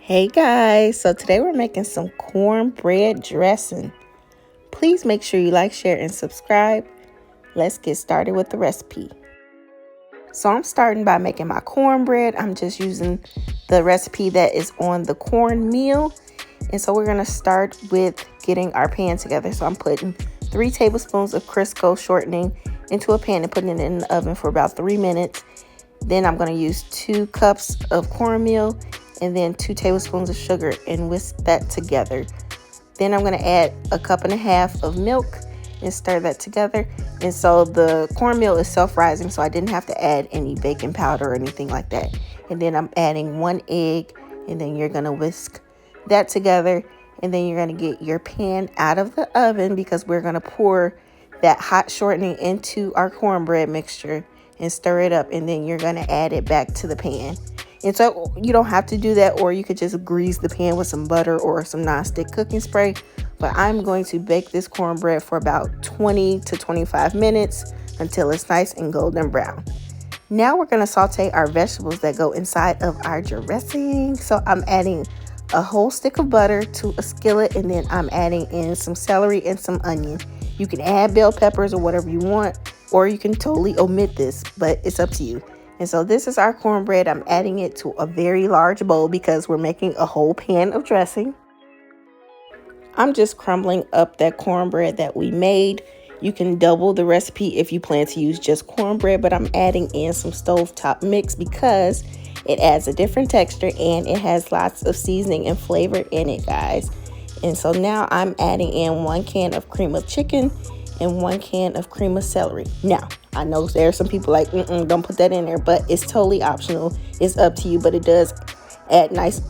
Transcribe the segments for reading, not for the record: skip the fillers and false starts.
Hey guys, so today we're making some cornbread dressing. Please make sure you like, share, and subscribe. Let's get started with the recipe. So I'm starting by making my cornbread. I'm just using the recipe that is on the cornmeal. And so we're going to start with getting our pan together. So I'm putting 3 tablespoons of Crisco shortening into a pan and putting it in the oven for about 3 minutes. Then I'm going to use 2 cups of cornmeal and then 2 tablespoons of sugar and whisk that together. Then I'm going to add a cup and a half of milk and stir that together. And so the cornmeal is self-rising, so I didn't have to add any baking powder or anything like that. And then I'm adding 1 egg, and then you're going to whisk that together. And then you're going to get your pan out of the oven because we're going to pour that hot shortening into our cornbread mixture and stir it up. And then you're going to add it back to the pan. And so you don't have to do that, or you could just grease the pan with some butter or some nonstick cooking spray. But I'm going to bake this cornbread for about 20 to 25 minutes until it's nice and golden brown. Now we're going to saute our vegetables that go inside of our dressing. So I'm adding a whole stick of butter to a skillet, and then I'm adding in some celery and some onion. You can add bell peppers or whatever you want, or you can totally omit this, but it's up to you. And so this is our cornbread. I'm adding it to a very large bowl because we're making a whole pan of dressing. I'm just crumbling up that cornbread that we made. You can double the recipe if you plan to use just cornbread, but I'm adding in some stovetop mix because it adds a different texture and it has lots of seasoning and flavor in it, guys. And so now I'm adding in 1 can of cream of chicken and 1 can of cream of celery. Now, I know there are some people like, don't put that in there, but it's totally optional. It's up to you, but it does add nice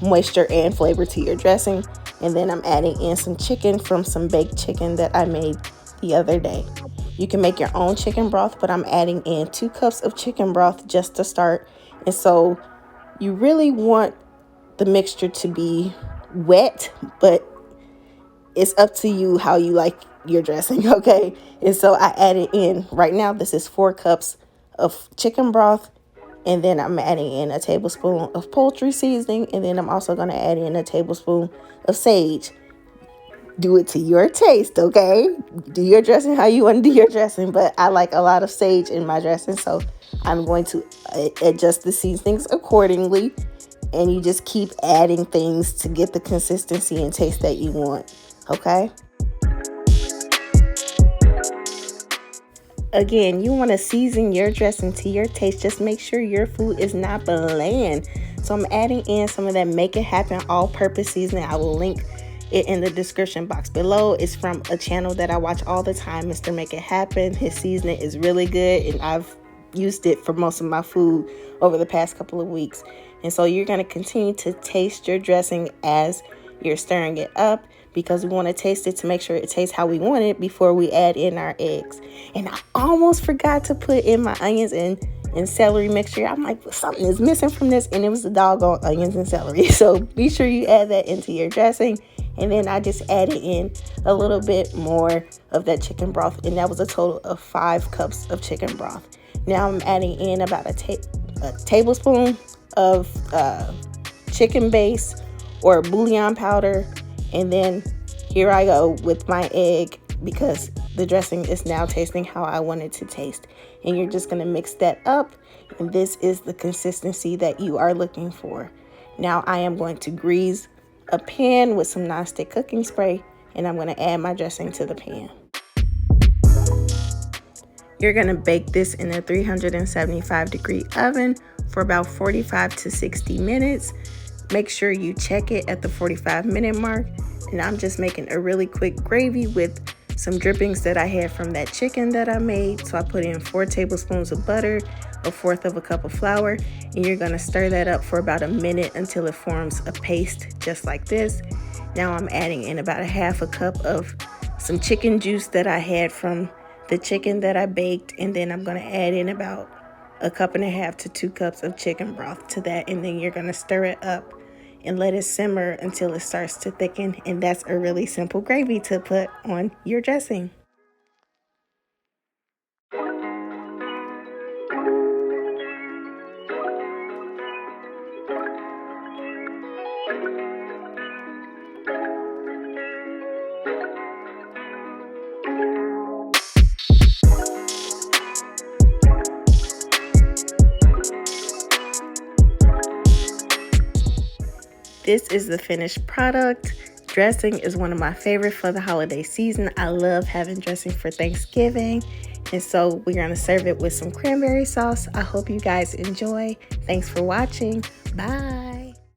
moisture and flavor to your dressing. And then I'm adding in some chicken from some baked chicken that I made the other day. You can make your own chicken broth, but I'm adding in 2 cups of chicken broth just to start. And so you really want the mixture to be wet, but it's up to you how you like your dressing, okay? And so I added in, right now this is 4 cups of chicken broth, and then I'm adding in a tablespoon of poultry seasoning, and then I'm also going to add in a tablespoon of sage. Do it to your taste, okay? Do your dressing how you want to do your dressing, but I like a lot of sage in my dressing, so I'm going to adjust the seasonings accordingly, and you just keep adding things to get the consistency and taste that you want, okay? Again, you want to season your dressing to your taste. Just make sure your food is not bland. So I'm adding in some of that Make It Happen all-purpose seasoning. I will link it in the description box below. It's from a channel that I watch all the time, Mr. Make It Happen. His seasoning is really good, and I've used it for most of my food over the past couple of weeks. And so you're going to continue to taste your dressing as you're stirring it up, because we want to taste it to make sure it tastes how we want it before we add in our eggs. And I almost forgot to put in my onions and celery mixture. I'm like, something is missing from this, and it was the doggone onions and celery. So be sure you add that into your dressing. And then I just added in a little bit more of that chicken broth, and that was a total of 5 cups of chicken broth. Now I'm adding in about a tablespoon of chicken base or bouillon powder. And then here I go with my egg, because the dressing is now tasting how I want it to taste. And you're just going to mix that up. And this is the consistency that you are looking for. Now I am going to grease a pan with some nonstick cooking spray, and I'm going to add my dressing to the pan. You're going to bake this in a 375-degree oven for about 45 to 60 minutes. Make sure you check it at the 45-minute mark. And I'm just making a really quick gravy with some drippings that I had from that chicken that I made. So I put in 4 tablespoons of butter, 1/4 of a cup of flour, and you're going to stir that up for about a minute until it forms a paste just like this. Now I'm adding in about 1/2 cup of some chicken juice that I had from the chicken that I baked, and then I'm going to add in about 1.5 cups to 2 cups of chicken broth to that, and then you're going to stir it up and let it simmer until it starts to thicken. And that's a really simple gravy to put on your dressing. This is the finished product. Dressing is one of my favorites for the holiday season. I love having dressing for Thanksgiving. And so we're going to serve it with some cranberry sauce. I hope you guys enjoy. Thanks for watching. Bye.